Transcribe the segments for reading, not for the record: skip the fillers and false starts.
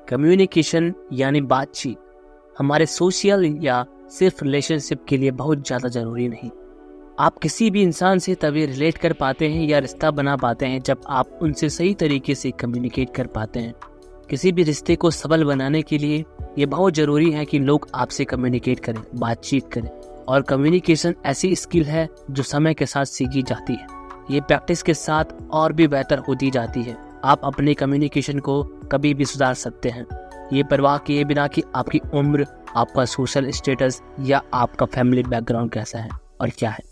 Communication यानी बातचीत हमारे सोशल या सिर्फ रिलेशनशिप के लिए बहुत ज़्यादा ज़रूरी नहीं। आप किसी भी इंसान से तभी रिलेट कर पाते हैं या रिश्ता बना पाते हैं जब आप उनसे सही तरीके से कम्युनिकेट कर पाते हैं। किसी भी रिश्ते को सबल बनाने के लिए ये बहुत ज़रूरी है कि लोग आपसे कम्युनिकेट करें, बातचीत करें। और कम्युनिकेशन ऐसी स्किल है जो समय के साथ सीखी जाती है। ये प्रैक्टिस के साथ और भी बेहतर होती जाती है। आप अपने कम्युनिकेशन को कभी भी सुधार सकते हैं, ये परवाह किए बिना कि आपकी उम्र, आपका सोशल स्टेटस या आपका फैमिली बैकग्राउंड कैसा है और क्या है।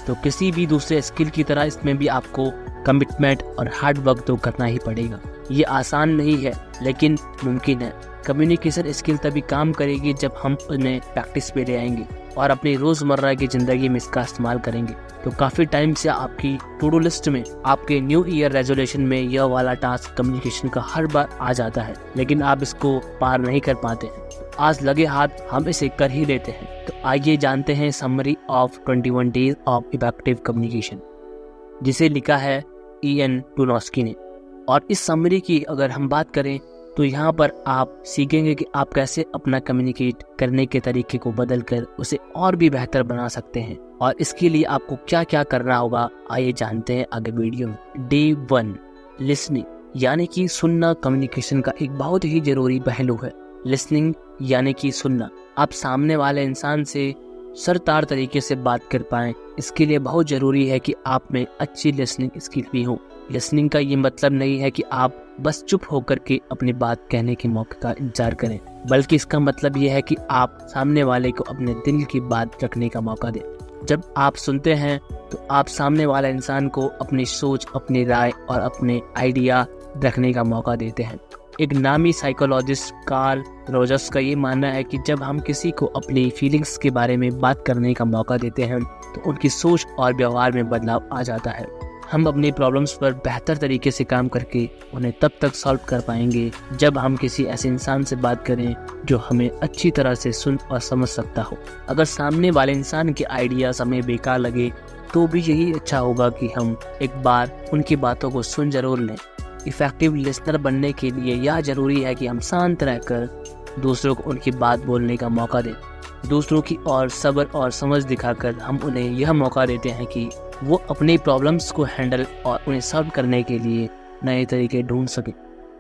तो किसी भी दूसरे स्किल की तरह इसमें भी आपको कमिटमेंट और हार्ड वर्क तो करना ही पड़ेगा। ये आसान नहीं है लेकिन मुमकिन है। कम्युनिकेशन स्किल तभी काम करेगी जब हम उन्हें प्रैक्टिस पे ले आएंगे और अपनी रोज़मर्रा की ज़िंदगी में इसका इस्तेमाल करेंगे। तो काफ़ी टाइम से आपकी टू डू लिस्ट में, आपके न्यू ईयर रेजोल्यूशन में यह वाला टास्क कम्युनिकेशन का हर बार आ जाता है, लेकिन आप इसको पार नहीं कर पाते हैं। आज लगे हाथ हम इसे कर ही लेते हैं। तो आइए जानते हैं summary of 21 days of effective communication, जिसे लिखा है इयन टूनोस्की ने। और इस समरी की अगर हम बात करें तो यहाँ पर आप सीखेंगे कि आप कैसे अपना कम्युनिकेट करने के तरीके को बदलकर उसे और भी बेहतर बना सकते हैं और इसके लिए आपको क्या क्या करना होगा। आइए जानते हैं आगे वीडियो में। डे 1, लिसनिंग यानी कि सुनना कम्युनिकेशन का एक बहुत ही जरूरी पहलू है। लिसनिंग यानी कि सुनना। आप सामने वाले इंसान से सरतार तरीके से बात कर पाएं, इसके लिए बहुत जरूरी है कि आप में अच्छी लिसनिंग स्किल भी हो। लिसनिंग का ये मतलब नहीं है कि आप बस चुप होकर के अपनी बात कहने के मौके का इंतजार करें, बल्कि इसका मतलब ये है कि आप सामने वाले को अपने दिल की बात रखने का मौका दें। जब आप सुनते हैं तो आप सामने वाले इंसान को अपनी सोच, अपनी राय और अपने आइडिया रखने का मौका देते हैं। एक नामी साइकोलॉजिस्ट कार्ल रोजर्स का ये मानना है कि जब हम किसी को अपनी फीलिंग्स के बारे में बात करने का मौका देते हैं तो उनकी सोच और व्यवहार में बदलाव आ जाता है। हम अपनी प्रॉब्लम्स पर बेहतर तरीके से काम करके उन्हें तब तक सॉल्व कर पाएंगे जब हम किसी ऐसे इंसान से बात करें जो हमें अच्छी तरह से सुन और समझ सकता हो। अगर सामने वाले इंसान के आइडियाज हमें बेकार लगे तो भी यही अच्छा होगा कि हम एक बार उनकी बातों को सुन जरूर लें। इफेक्टिव लिसनर बनने के लिए यह जरूरी है कि हम शांत रहकर दूसरों को उनकी बात बोलने का मौका दें। दूसरों की और सब्र और समझ दिखाकर हम उन्हें यह मौका देते हैं कि वो अपनी प्रॉब्लम्स को हैंडल और उन्हें सॉल्व करने के लिए नए तरीके ढूंढ सकें।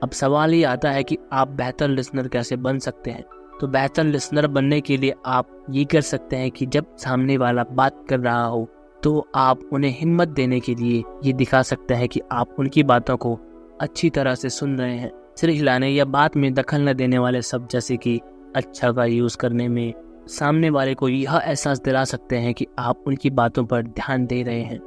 अब सवाल ये आता है कि आप बेहतर लिसनर कैसे बन सकते हैं। तो बेहतर लिसनर बनने के लिए आप ये कर सकते हैं कि जब सामने वाला बात कर रहा हो तो आप उन्हें हिम्मत देने के लिए ये दिखा सकते हैं कि आप उनकी बातों को अच्छी तरह से सुन रहे हैं। सिर हिलाने या बात में दखल न देने वाले शब्द जैसे कि अच्छा का यूज़ करने में सामने वाले को यह एहसास दिला सकते हैं कि आप उनकी बातों पर ध्यान दे रहे हैं।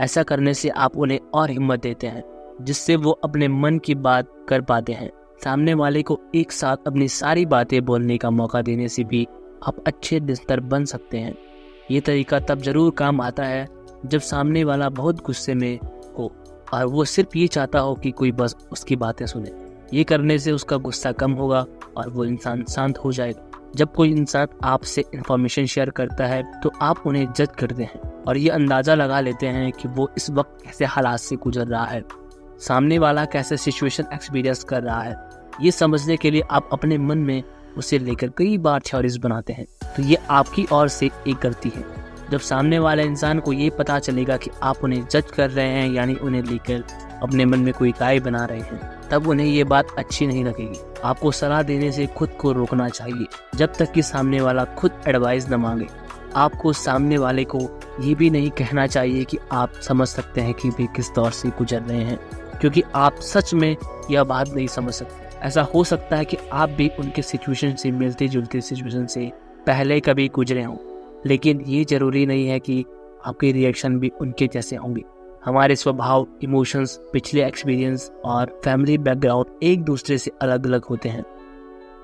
ऐसा करने से आप उन्हें और हिम्मत देते हैं, जिससे वो अपने मन की बात कर पाते हैं। सामने वाले को एक साथ अपनी सारी बातें बोलने का मौका देने से भी आप अच्छे लिसनर बन सकते हैं। ये तरीका तब जरूर काम आता है जब सामने वाला बहुत गुस्से में हो और वो सिर्फ ये चाहता हो कि कोई बस उसकी बातें सुने। ये करने से उसका गुस्सा कम होगा और वो इंसान शांत हो जाएगा। जब कोई इंसान आपसे इंफॉर्मेशन शेयर करता है तो आप उन्हें जज करते हैं और ये अंदाज़ा लगा लेते हैं कि वो इस वक्त कैसे हालात से गुजर रहा है, सामने वाला कैसे सिचुएशन एक्सपीरियंस कर रहा है। ये समझने के लिए आप अपने मन में उसे लेकर कई बार थ्योरीज बनाते हैं। तो ये आपकी ओर से एक गलती है। जब सामने वाले इंसान को ये पता चलेगा कि आप उन्हें जज कर रहे हैं, यानी उन्हें लेकर अपने मन में कोई राय बना रहे हैं, तब उन्हें ये बात अच्छी नहीं लगेगी। आपको सलाह देने से खुद को रोकना चाहिए जब तक कि सामने वाला खुद एडवाइस न मांगे। आपको सामने वाले को ये भी नहीं कहना चाहिए कि आप समझ सकते हैं कि वे किस दौर से गुजर रहे हैं, क्योंकि आप सच में यह बात नहीं समझ सकते। ऐसा हो सकता है कि आप भी उनके सिचुएशन से मिलते जुलते सिचुएशन से पहले कभी गुजरे हों, लेकिन ये जरूरी नहीं है कि आपके रिएक्शन भी उनके जैसे होंगे। हमारे स्वभाव, इमोशंस, पिछले एक्सपीरियंस और फैमिली बैकग्राउंड एक दूसरे से अलग अलग होते हैं।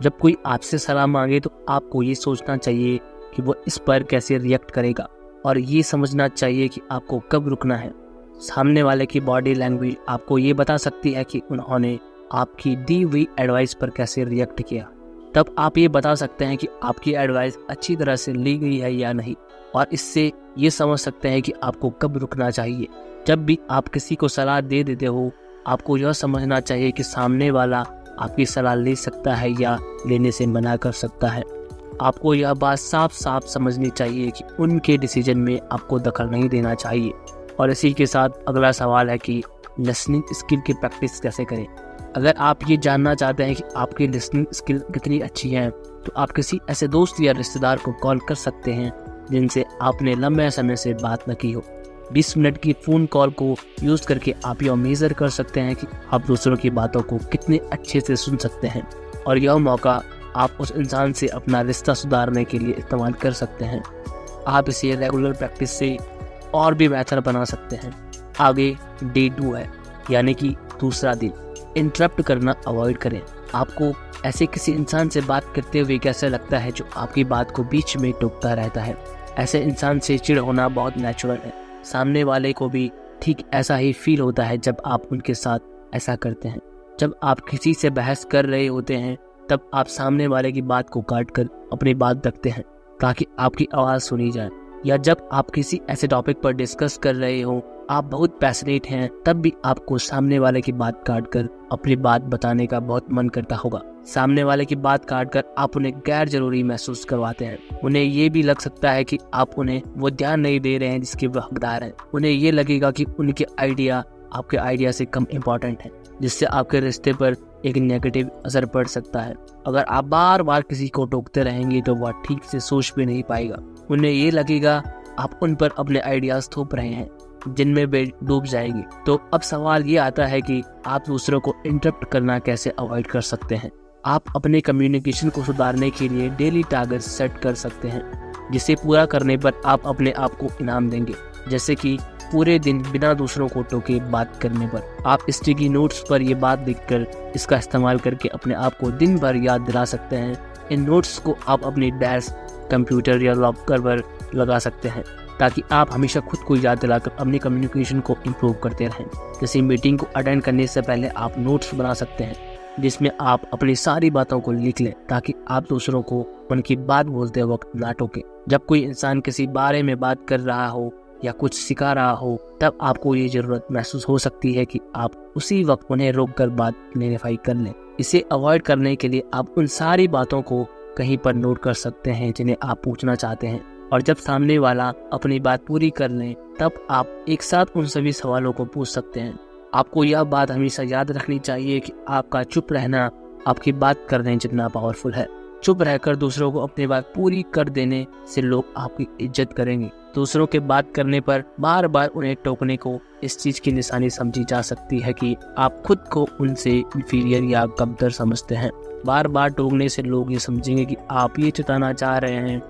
जब कोई आपसे सलाह मांगे तो आपको ये सोचना चाहिए कि वो इस पर कैसे रिएक्ट करेगा और ये समझना चाहिए कि आपको कब रुकना है। सामने वाले की बॉडी लैंग्वेज आपको ये बता सकती है कि उन्होंने आपकी दी हुई एडवाइस पर कैसे रिएक्ट किया। तब आप ये बता सकते हैं कि आपकी एडवाइस अच्छी तरह से ली गई है या नहीं, और इससे ये समझ सकते हैं कि आपको कब रुकना चाहिए। जब भी आप किसी को सलाह दे देते हो, आपको यह समझना चाहिए कि सामने वाला आपकी सलाह ले सकता है या लेने से मना कर सकता है। आपको यह बात साफ साफ समझनी चाहिए कि उनके डिसीजन में आपको दखल नहीं देना चाहिए। और इसी के साथ अगला सवाल है कि लिसनिंग स्किल की प्रैक्टिस कैसे करें। अगर आप ये जानना चाहते हैं कि आपकी लिसनिंग स्किल कितनी अच्छी है, तो आप किसी ऐसे दोस्त या रिश्तेदार को कॉल कर सकते हैं जिनसे आपने लंबे समय से बात न की हो। 20 मिनट की फ़ोन कॉल को यूज़ करके आप यह मेज़र कर सकते हैं कि आप दूसरों की बातों को कितने अच्छे से सुन सकते हैं, और यह मौका आप उस इंसान से अपना रिश्ता सुधारने के लिए इस्तेमाल कर सकते हैं। आप इसे रेगुलर प्रैक्टिस से और भी बेहतर बना सकते हैं। आगे डे 2 है, यानी कि दूसरा दिन। इंटरप्ट करना अवॉइड करें। आपको ऐसे किसी इंसान से बात करते हुए कैसा लगता है जो आपकी बात को बीच में टोकता रहता है। ऐसे इंसान से चिढ़ होना बहुत नेचुरल है। सामने वाले को भी ठीक ऐसा ही फील होता है जब आप उनके साथ ऐसा करते हैं। जब आप किसी से बहस कर रहे होते हैं तब आप सामने वाले की बात को काट कर अपनी बात रखते हैं ताकि आपकी आवाज़ सुनी जाए। या जब आप किसी ऐसे टॉपिक पर डिस्कस कर रहे हो, आप बहुत पैशनेट हैं, तब भी आपको सामने वाले की बात काट कर अपनी बात बताने का बहुत मन करता होगा। सामने वाले की बात काट कर आप उन्हें गैर जरूरी महसूस करवाते हैं। उन्हें ये भी लग सकता है कि आप उन्हें वो ध्यान नहीं दे रहे हैं जिसके वो हकदार हैं। उन्हें ये लगेगा कि उनके आइडिया आपके आइडिया से कम इम्पोर्टेंट है, जिससे आपके रिश्ते पर एक नेगेटिव असर पड़ सकता है। अगर आप बार बार किसी को टोकते रहेंगे तो वह ठीक से सोच भी नहीं पाएगा। उन्हें ये लगेगा आप उन पर अपने आइडियाज थोप रहे हैं जिनमें वे डूब जाएंगे। तो अब सवाल ये आता है कि आप दूसरों को इंटरप्ट करना कैसे अवॉइड कर सकते हैं। आप अपने कम्युनिकेशन को सुधारने के लिए डेली टारगेट सेट कर सकते हैं, जिसे पूरा करने पर आप अपने आप को इनाम देंगे। जैसे कि पूरे दिन बिना दूसरों को टोके बात करने पर। आप स्टिकी नोट्स पर ये बात लिखकर इसका इस्तेमाल करके अपने आप को दिन भर याद दिला सकते हैं। इन नोट्स को आप अपनी डेस्क, कंप्यूटर या लॉकर पर लगा सकते हैं ताकि आप हमेशा खुद को याद दिलाकर अपनी कम्युनिकेशन को इम्प्रूव करते रहें। किसी मीटिंग को अटेंड करने से पहले आप नोट्स बना सकते हैं जिसमें आप अपनी सारी बातों को लिख लें ताकि आप दूसरों को उनकी बात बोलते वक्त ना टोकें। जब कोई इंसान किसी बारे में बात कर रहा हो या कुछ सिखा रहा हो, तब आपको ये जरूरत महसूस हो सकती है कि आप उसी वक्त उन्हें रोककर बात क्लैरिफाई कर लें। इसे अवॉइड करने के लिए आप उन सारी बातों को कहीं पर नोट कर सकते हैं जिन्हें आप पूछना चाहते हैं, और जब सामने वाला अपनी बात पूरी कर ले तब आप एक साथ उन सभी सवालों को पूछ सकते हैं। आपको यह बात हमेशा याद रखनी चाहिए कि आपका चुप रहना आपकी बात करने जितना पावरफुल है। चुप रहकर दूसरों को अपनी बात पूरी कर देने से लोग आपकी इज्जत करेंगे। दूसरों के बात करने पर बार बार उन्हें टोकने को इस चीज की निशानी समझी जा सकती है कि आप खुद को उनसे इंफीरियर या कमतर समझते हैं। बार बार टोकने से लोग ये समझेंगे कि आप ये जताना चाह रहे हैं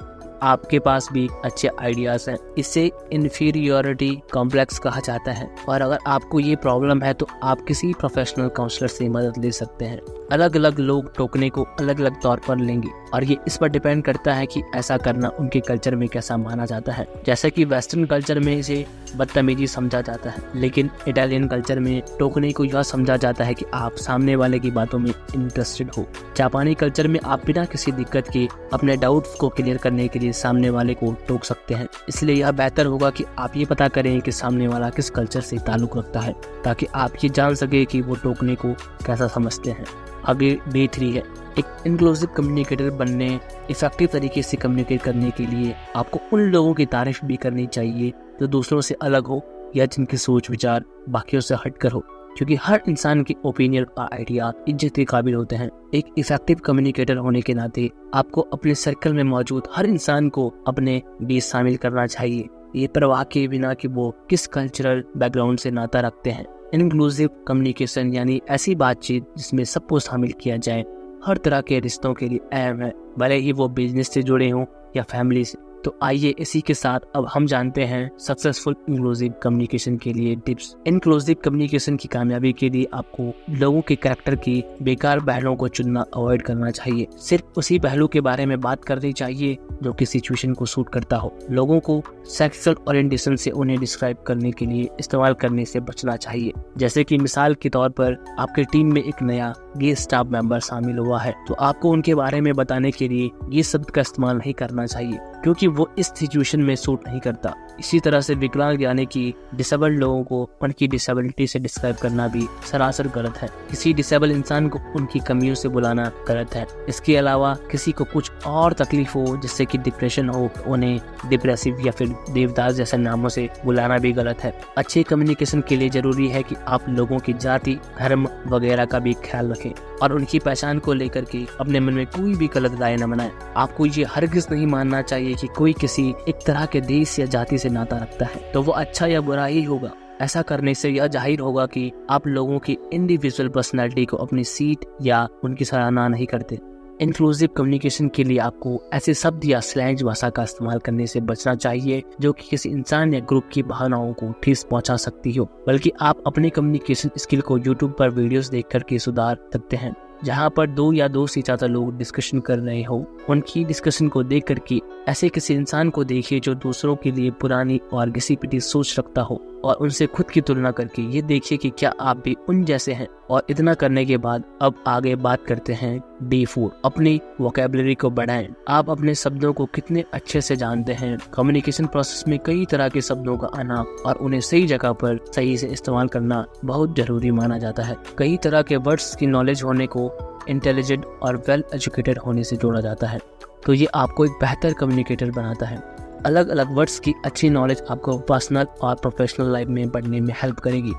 आपके पास भी अच्छे आइडियाज हैं। इसे इन्फीरियोरिटी कॉम्प्लेक्स कहा जाता है, और अगर आपको ये प्रॉब्लम है तो आप किसी प्रोफेशनल काउंसलर से मदद ले सकते हैं। अलग अलग लोग टोकने को अलग अलग तौर पर लेंगे और ये इस पर डिपेंड करता है कि ऐसा करना उनके कल्चर में कैसा माना जाता है। जैसे कि वेस्टर्न कल्चर में इसे बदतमीजी समझा जाता है, लेकिन इटालियन कल्चर में टोकने को यह समझा जाता है कि आप सामने वाले की बातों में इंटरेस्टेड हो। जापानी कल्चर में आप बिना किसी दिक्कत के अपने डाउट्स को क्लियर करने के लिए सामने वाले को टोक सकते हैं। इसलिए यह बेहतर होगा कि आप ये पता करें कि सामने वाला किस कल्चर से ताल्लुक रखता है, ताकि आप ये जान सके कि वो टोकने को कैसा समझते हैं। आगे डे 3 है। एक इंक्लूसिव कम्युनिकेटर बनने, इफेक्टिव तरीके से कम्युनिकेट करने के लिए आपको उन लोगों की तारीफ भी करनी चाहिए जो दूसरों से अलग हो या जिनकी सोच विचार बाकियों से हटकर हो, क्योंकि हर इंसान की ओपिनियन और आइडिया इज्जत के काबिल होते हैं। एक इफेक्टिव कम्युनिकेटर होने के नाते आपको अपने सर्कल में मौजूद हर इंसान को अपने बीच शामिल करना चाहिए, ये परवाह के बिना कि वो किस कल्चरल बैकग्राउंड से नाता रखते हैं। इंक्लूसिव कम्युनिकेशन यानी ऐसी बातचीत जिसमें सबको शामिल किया जाए, हर तरह के रिश्तों के लिए अहम है, भले ही वो बिजनेस से जुड़े हों या फैमिली से। तो आइए इसी के साथ अब हम जानते हैं सक्सेसफुल इंक्लूसिव कम्युनिकेशन के लिए टिप्स। इंक्लूसिव कम्युनिकेशन की कामयाबी के लिए आपको लोगों के कैरेक्टर की बेकार पहलुओं को चुनना अवॉइड करना चाहिए। सिर्फ उसी पहलू के बारे में बात करनी चाहिए जो कि सिचुएशन को सूट करता हो। लोगों को सेक्सुअल ओरिएंटेशन से उन्हें डिस्क्राइब करने के लिए इस्तेमाल करने से बचना चाहिए। जैसे कि मिसाल के तौर पर आपके टीम में एक नया गे स्टाफ मेंबर शामिल हुआ है, तो आपको उनके बारे में बताने के लिए ये शब्द का इस्तेमाल नहीं करना चाहिए, क्योंकि वो इस सिचुएशन में सूट नहीं करता। इसी तरह से विकलांग यानी कि डिसेबल्ड लोगों को उनकी डिसेबिलिटी से डिस्क्राइब करना भी सरासर गलत है। किसी डिसेबल इंसान को उनकी कमियों से बुलाना गलत है। इसके अलावा किसी को कुछ और तकलीफ हो जैसे कि डिप्रेशन हो, उन्हें डिप्रेसिव या फिर देवदास जैसे नामों से बुलाना भी गलत है। अच्छे कम्युनिकेशन के लिए जरूरी है कि आप लोगों की जाति, धर्म वगैरह का भी ख्याल रखें और उनकी पहचान को लेकर के अपने मन में कोई भी गलत राय न बनाएं। आपको ये हरगिज नहीं मानना चाहिए कि कोई किसी एक तरह के देश या जाति से नाता रखता है तो वो अच्छा या बुरा ही होगा। ऐसा करने से यह जाहिर होगा कि आप लोगों की इंडिविजुअल पर्सनैलिटी को अपनी सीट या उनकी सराहना नहीं करते। इंक्लूसिव कम्युनिकेशन के लिए आपको ऐसे शब्द या स्लैंग भाषा का इस्तेमाल करने से बचना चाहिए जो कि किसी इंसान या ग्रुप की भावनाओं को ठेस पहुंचा सकती हो, बल्कि आप अपने कम्युनिकेशन स्किल को यूट्यूब पर वीडियोस देख करके सुधार सकते हैं। जहां पर 2 या 2 से ज्यादा लोग डिस्कशन कर रहे हो, उनकी डिस्कशन को देख करके ऐसे किसी इंसान को देखिए जो दूसरों के लिए पुरानी और घिसी-पिटी सोच रखता हो और उनसे खुद की तुलना करके ये देखिए कि क्या आप भी उन जैसे हैं। और इतना करने के बाद अब आगे बात करते हैं D4, अपनी वोकैबुलरी को बढ़ाएं। आप अपने शब्दों को कितने अच्छे से जानते हैं। कम्युनिकेशन प्रोसेस में कई तरह के शब्दों का आना और उन्हें सही जगह पर सही से इस्तेमाल करना बहुत जरूरी माना जाता है। कई तरह के वर्ड्स की नॉलेज होने को इंटेलिजेंट और वेल एजुकेटेड होने से जोड़ा जाता है, तो ये आपको एक बेहतर कम्युनिकेटर बनाता है। अलग अलग वर्ड्स की अच्छी नॉलेज आपको पर्सनल और प्रोफेशनल लाइफ में बढ़ने में हेल्प करेगी।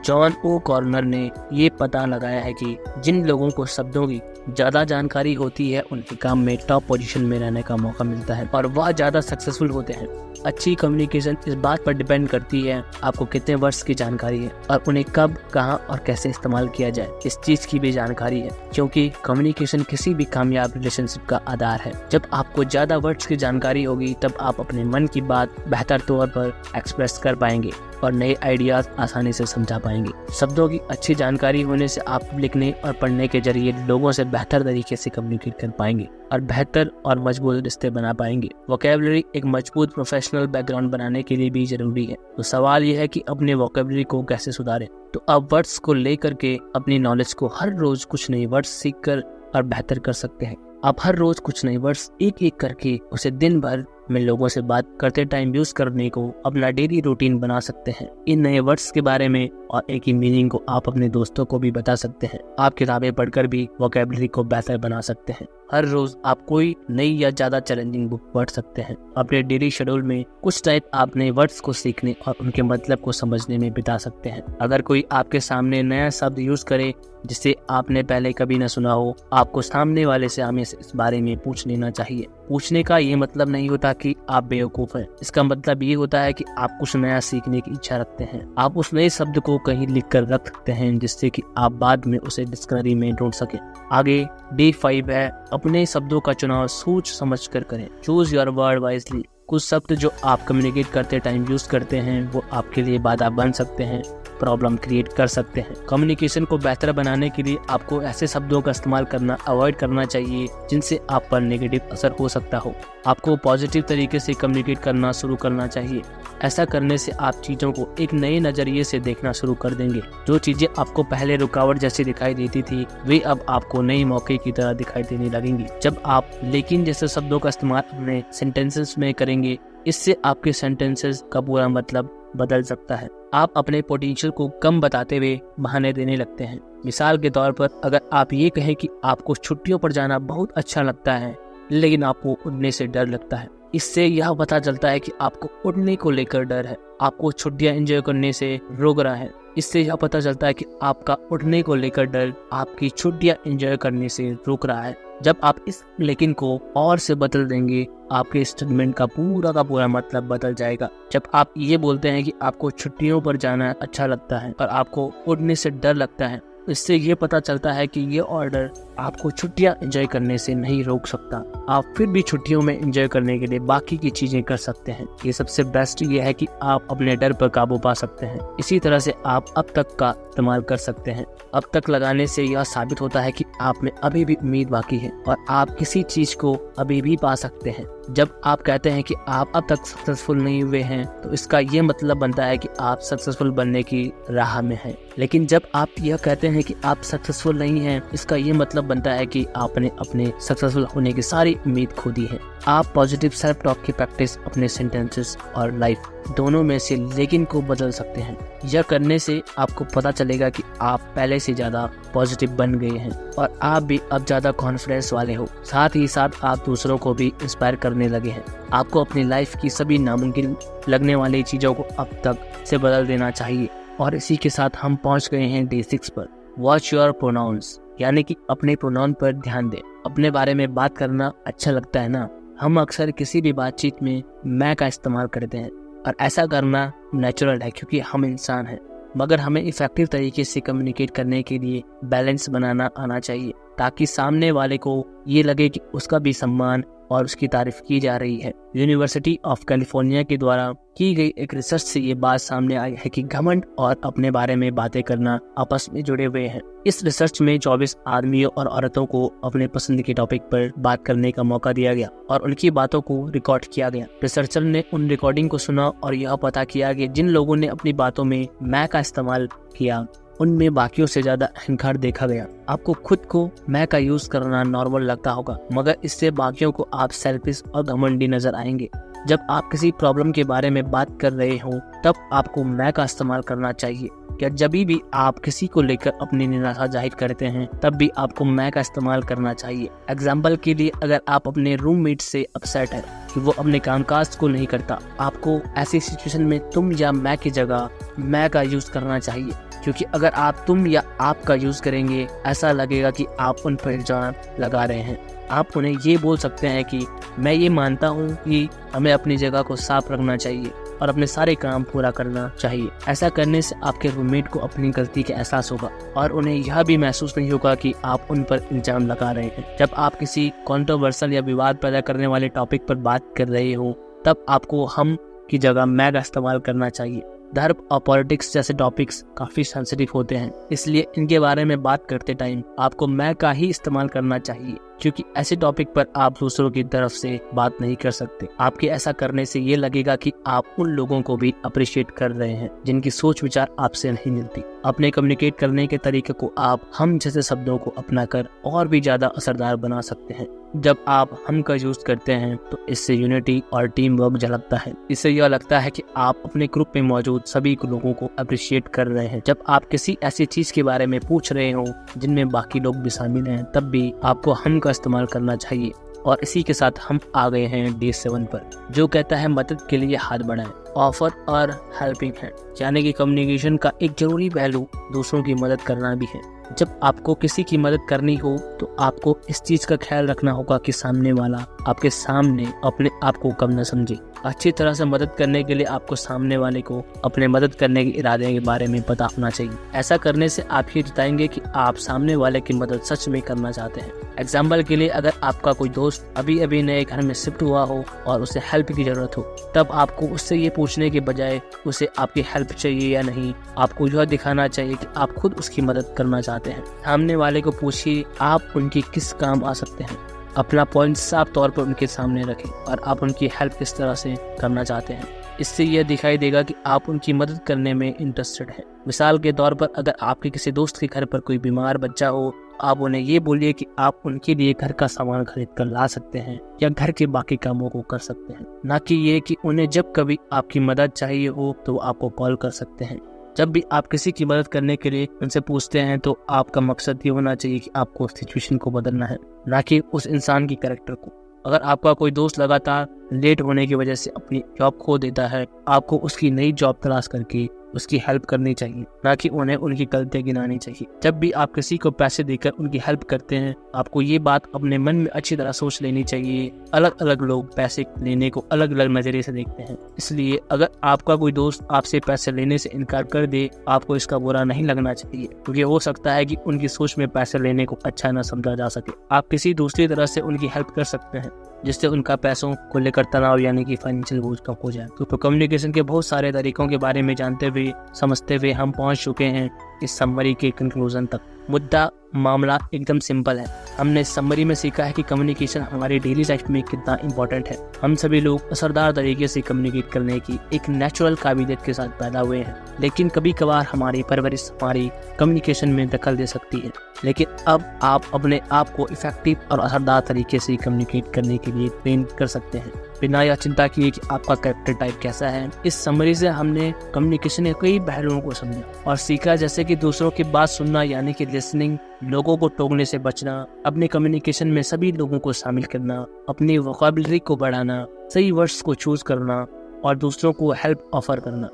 जॉन ओ कॉर्नर ने ये पता लगाया है कि जिन लोगों को शब्दों की ज़्यादा जानकारी होती है उनके काम में टॉप पोजीशन में रहने का मौका मिलता है और वह ज़्यादा सक्सेसफुल होते हैं। अच्छी कम्युनिकेशन इस बात पर डिपेंड करती है आपको कितने वर्ड्स की जानकारी है और उन्हें कब, कहां और कैसे इस्तेमाल किया जाए, इस चीज़ की भी जानकारी है, क्योंकि कम्युनिकेशन किसी भी कामयाब रिलेशनशिप का आधार है। जब आपको ज़्यादा वर्ड्स की जानकारी होगी तब आप अपने मन की बात बेहतर तौर पर एक्सप्रेस कर पाएंगे और नए आइडियाज आसानी से समझा पाएंगे। शब्दों की अच्छी जानकारी होने से आप लिखने और पढ़ने के जरिए लोगों से बेहतर तरीके से कम्युनिकेट कर पाएंगे और बेहतर और मजबूत रिश्ते बना पाएंगे। वोकैबुलरी एक मजबूत प्रोफेशनल बैकग्राउंड बनाने के लिए भी जरूरी है। तो सवाल यह है कि अपने वोकैबुलरी को कैसे सुधारें। तो आप वर्ड्स को लेकर के अपनी नॉलेज को हर रोज कुछ नए वर्ड्स सीख कर और बेहतर कर सकते हैं। आप हर रोज कुछ नए वर्ड्स एक एक करके उसे दिन भर में लोगों से बात करते टाइम यूज करने को अपना डेली रूटीन बना सकते हैं। इन नए वर्ड्स के बारे में और एक ही मीनिंग को आप अपने दोस्तों को भी बता सकते हैं। आप किताबें पढ़कर भी वोकैबुलरी को बेहतर बना सकते हैं। हर रोज आप कोई नई या ज्यादा चैलेंजिंग बुक पढ़ सकते हैं। अपने डेली शेड्यूल में कुछ टाइम आप नए वर्ड्स को सीखने और उनके मतलब को समझने में बिता सकते हैं। अगर कोई आपके सामने नया शब्द यूज करे जिसे आपने पहले कभी न सुना हो, आपको सामने वाले से हमेशा इस बारे में पूछ लेना चाहिए। पूछने का ये मतलब नहीं होता कि आप बेवकूफ हैं। इसका मतलब ये होता है कि आप कुछ नया सीखने की इच्छा रखते हैं। आप उस नए शब्द को कहीं लिख कर रख सकते हैं जिससे कि आप बाद में उसे डिक्शनरी में ढूंढ सकें। आगे D5 है, अपने शब्दों का चुनाव सोच समझ कर करें। Choose your word wisely. कुछ शब्द जो आप कम्युनिकेट करते टाइम यूज करते हैं वो आपके लिए बाधा बन सकते हैं, प्रॉब्लम क्रिएट कर सकते हैं। कम्युनिकेशन को बेहतर बनाने के लिए आपको ऐसे शब्दों का इस्तेमाल करना अवॉइड करना चाहिए जिनसे आप पर नेगेटिव असर हो सकता हो। आपको पॉजिटिव तरीके से कम्युनिकेट करना शुरू करना चाहिए। ऐसा करने से आप चीज़ों को एक नए नज़रिए से देखना शुरू कर देंगे। जो चीज़ें आपको पहले रुकावट जैसी दिखाई देती थी वे अब आपको नए मौके की तरह दिखाई देने लगेंगी। जब आप लेकिन जैसे शब्दों का इस्तेमाल अपने सेंटेंसेस में करेंगे, इससे आपके सेंटेंसेस का पूरा मतलब बदल सकता है। आप अपने पोटेंशियल को कम बताते हुए बहाने देने लगते हैं। मिसाल के तौर पर अगर आप ये कहें कि आपको छुट्टियों पर जाना बहुत अच्छा लगता है लेकिन आपको उड़ने से डर लगता है, इससे यह पता चलता है कि आपको उड़ने को लेकर डर है, आपको छुट्टियां एंजॉय करने से रोक रहा है। इससे यह पता चलता है कि आपका उड़ने को लेकर डर आपकी छुट्टियां एंजॉय करने से रोक रहा है। जब आप इस लेकिन को और से बदल देंगे, आपके स्टेटमेंट का पूरा मतलब बदल जाएगा। जब आप ये बोलते हैं कि आपको छुट्टियों पर जाना अच्छा लगता है और आपको उड़ने से डर लगता है, इससे ये पता चलता है कि ये ऑर्डर आपको छुट्टियां एंजॉय करने से नहीं रोक सकता। आप फिर भी छुट्टियों में एंजॉय करने के लिए बाकी की चीजें कर सकते हैं। ये सबसे बेस्ट ये है कि आप अपने डर पर काबू पा सकते हैं। इसी तरह से आप अब तक का इस्तेमाल कर सकते हैं। अब तक लगाने से यह साबित होता है कि आप में अभी भी उम्मीद बाकी है और आप किसी चीज को अभी भी पा सकते हैं। जब आप कहते हैं कि आप अब तक सक्सेसफुल नहीं हुए हैं तो इसका ये मतलब बनता है कि आप सक्सेसफुल बनने की राह में हैं। लेकिन जब आप यह कहते हैं कि आप सक्सेसफुल नहीं हैं, इसका ये मतलब बनता है कि आपने अपने सक्सेसफुल होने की सारी उम्मीद खो दी है। आप पॉजिटिव सेल्फ टॉक की प्रैक्टिस अपने सेंटेंसेस और लाइफ दोनों में से लेकिन को बदल सकते हैं। यह करने से आपको पता चलेगा कि आप पहले से ज्यादा पॉजिटिव बन गए हैं और आप भी अब ज्यादा कॉन्फिडेंस वाले हो। साथ ही साथ आप दूसरों को भी इंस्पायर करने लगे हैं। आपको अपनी लाइफ की सभी नामुमकिन लगने वाली चीजों को अब तक से बदल देना चाहिए। और इसी के साथ हम पहुंच गए हैं डे 6 पर। वॉच योर प्रोनाउंस, यानी कि अपने प्रोनाउन पर ध्यान दें। अपने बारे में बात करना अच्छा लगता है ना? हम अक्सर किसी भी बातचीत में मैं का इस्तेमाल करते हैं और ऐसा करना नेचुरल है क्योंकि हम इंसान हैं। मगर हमें इफेक्टिव तरीके से कम्युनिकेट करने के लिए बैलेंस बनाना आना चाहिए ताकि सामने वाले को ये लगे कि उसका भी सम्मान और उसकी तारीफ की जा रही है। यूनिवर्सिटी ऑफ कैलिफोर्निया के द्वारा की गई एक रिसर्च से ये बात सामने आई है कि घमंड और अपने बारे में बातें करना आपस में जुड़े हुए हैं। इस रिसर्च में 24 आदमियों और औरतों को अपने पसंद के टॉपिक पर बात करने का मौका दिया गया और उनकी बातों को रिकॉर्ड किया गया। रिसर्चर ने उन रिकॉर्डिंग को सुना और यह पता किया कि जिन लोगों ने अपनी बातों में मैं का इस्तेमाल किया उनमें बाकियों से ज्यादा अहंकार देखा गया। आपको खुद को मैं का यूज करना नॉर्मल लगता होगा, मगर इससे बाकियों को आप सेल्फिश और घमंडी नजर आएंगे। जब आप किसी प्रॉब्लम के बारे में बात कर रहे हो तब आपको मैं का इस्तेमाल करना चाहिए। या जब भी आप किसी को लेकर अपनी निराशा जाहिर करते हैं तब भी आपको मैं का इस्तेमाल करना चाहिए। एग्जाम्पल के लिए, अगर आप अपने रूममेट से अपसेट है कि वो अपने कामकाज को नहीं करता, आपको ऐसी सिचुएशन में तुम या मैं की जगह मैं का यूज करना चाहिए, क्योंकि अगर आप तुम या आप का यूज करेंगे ऐसा लगेगा कि आप उन पर इल्जाम लगा रहे हैं। आप उन्हें ये बोल सकते हैं कि मैं ये मानता हूँ कि हमें अपनी जगह को साफ रखना चाहिए और अपने सारे काम पूरा करना चाहिए। ऐसा करने से आपके रूममेट को अपनी गलती का एहसास होगा और उन्हें यह भी महसूस नहीं होगा कि आप उन पर इल्जाम लगा रहे हैं। जब आप किसी कंट्रोवर्शियल या विवाद पैदा करने वाले टॉपिक पर बात कर रहे हो तब आपको हम की जगह मैं का इस्तेमाल करना चाहिए। धर्म और पॉलिटिक्स जैसे टॉपिक्स काफी सेंसिटिव होते हैं, इसलिए इनके बारे में बात करते टाइम आपको मैं का ही इस्तेमाल करना चाहिए, क्योंकि ऐसे टॉपिक पर आप दूसरों की तरफ से बात नहीं कर सकते। आपके ऐसा करने से ये लगेगा कि आप उन लोगों को भी अप्रिशिएट कर रहे हैं जिनकी सोच विचार आपसे नहीं मिलती। अपने कम्युनिकेट करने के तरीके को आप हम जैसे शब्दों को अपनाकर और भी ज्यादा असरदार बना सकते हैं। जब आप हम का यूज करते हैं तो इससे यूनिटी और टीम वर्क झलकता है। इससे यह लगता है कि आप अपने ग्रुप में मौजूद सभी लोगों को अप्रिशिएट कर रहे हैं। जब आप किसी ऐसी चीज के बारे में पूछ रहे हो जिनमें बाकी लोग भी शामिल हैं तब भी आपको हम का इस्तेमाल करना चाहिए। और इसी के साथ हम आ गए हैं डे 7 पर, जो कहता है मदद के लिए हाथ बढ़ाएं। ऑफर और हेल्पिंग हैंड, यानी कि कम्युनिकेशन का एक जरूरी पहलू दूसरों की मदद करना भी है। जब आपको किसी की मदद करनी हो तो आपको इस चीज का ख्याल रखना होगा कि सामने वाला आपके सामने अपने आप को कम न समझे। अच्छी तरह से मदद करने के लिए आपको सामने वाले को अपने मदद करने के इरादे के बारे में पता होना चाहिए। ऐसा करने से आप ये जताएंगे कि आप सामने वाले की मदद सच में करना चाहते हैं। एग्जाम्पल के लिए, अगर आपका कोई दोस्त अभी अभी नए घर में शिफ्ट हुआ हो और उसे हेल्प की जरूरत हो, तब आपको उससे ये पूछने के बजाय उसे आपकी हेल्प चाहिए या नहीं, आपको यह दिखाना चाहिए कि आप खुद उसकी मदद करना चाहते हैं। सामने वाले को पूछिए आप उनकी किस काम आ सकते हैं। अपना पॉइंट साफ तौर पर उनके सामने रखें और आप उनकी हेल्प किस तरह से करना चाहते हैं। इससे यह दिखाई देगा कि आप उनकी मदद करने में इंटरेस्टेड हैं। मिसाल के तौर पर, अगर आपके किसी दोस्त के घर पर कोई बीमार बच्चा हो, आप उन्हें ये बोलिए कि आप उनके लिए घर का सामान खरीद कर ला सकते हैं या घर के बाकी कामों को कर सकते हैं, न कि ये कि उन्हें जब कभी आपकी मदद चाहिए हो तो आपको कॉल कर सकते हैं। जब भी आप किसी की मदद करने के लिए उनसे पूछते हैं तो आपका मकसद ये होना चाहिए कि आपको सिचुएशन को बदलना है, ना कि उस इंसान की कैरेक्टर को। अगर आपका कोई दोस्त लगातार लेट होने की वजह से अपनी जॉब खो देता है, आपको उसकी नई जॉब तलाश करके उसकी हेल्प करनी चाहिए, ना कि उन्हें उनकी गलतियां गिनानी चाहिए। जब भी आप किसी को पैसे देकर उनकी हेल्प करते हैं, आपको ये बात अपने मन में अच्छी तरह सोच लेनी चाहिए। अलग अलग लोग पैसे लेने को अलग अलग नजरिए से देखते हैं, इसलिए अगर आपका कोई दोस्त आपसे पैसे लेने से इनकार कर दे, आपको इसका बुरा नहीं लगना चाहिए, क्योंकि हो सकता है कि उनकी सोच में पैसे लेने को अच्छा न समझा जा सके। आप किसी दूसरी तरह से उनकी हेल्प कर सकते हैं जिससे उनका पैसों को लेकर तनाव यानी कि फाइनेंशियल बोझ कम हो जाए। तो कम्युनिकेशन के बहुत सारे तरीकों के बारे में जानते हुए समझते हुए हम पहुंच चुके हैं इस समरी के कंक्लूजन तक। मुद्दा मामला एकदम सिंपल है। हमने समरी में सीखा है कि कम्युनिकेशन हमारी डेली लाइफ में कितना इम्पोर्टेंट है। हम सभी लोग असरदार तरीके से कम्युनिकेट करने की एक नेचुरल काबिलियत के साथ पैदा हुए हैं, लेकिन कभी कभार हमारी परवरिश हमारी कम्युनिकेशन में दखल दे सकती है। लेकिन अब आप अपने आप को इफेक्टिव और असरदार तरीके से कम्युनिकेट करने के लिए ट्रेन कर सकते हैं, बिना यह चिंता किए कि आपका कैरेक्टर टाइप कैसा है। इस समरी से हमने कम्युनिकेशन के कई पहलुओं को समझा और सीखा, जैसे कि दूसरों की बात सुनना यानी कि लिसनिंग, लोगों को टोकने से बचना, अपने कम्युनिकेशन में सभी लोगों को शामिल करना, अपनी वोकैबुलरी को बढ़ाना, सही वर्ड्स को चूज करना और दूसरों को हेल्प ऑफर करना।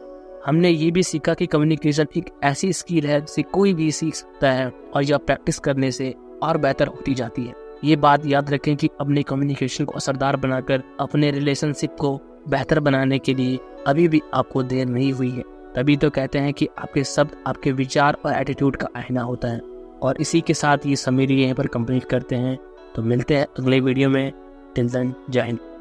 हमने ये भी सीखा कि कम्युनिकेशन एक ऐसी स्किल है जिसे कोई भी सीख सकता है और यह प्रैक्टिस करने से और बेहतर होती जाती है। ये बात याद रखें कि अपने कम्युनिकेशन को असरदार बनाकर अपने रिलेशनशिप को बेहतर बनाने के लिए अभी भी आपको देर नहीं हुई है। तभी तो कहते हैं कि आपके शब्द आपके विचार और एटीट्यूड का आईना होता है। और इसी के साथ ये समरी यहीं पर कंप्लीट करते हैं। तो मिलते हैं अगले वीडियो में। टिल देन, जय हिंद।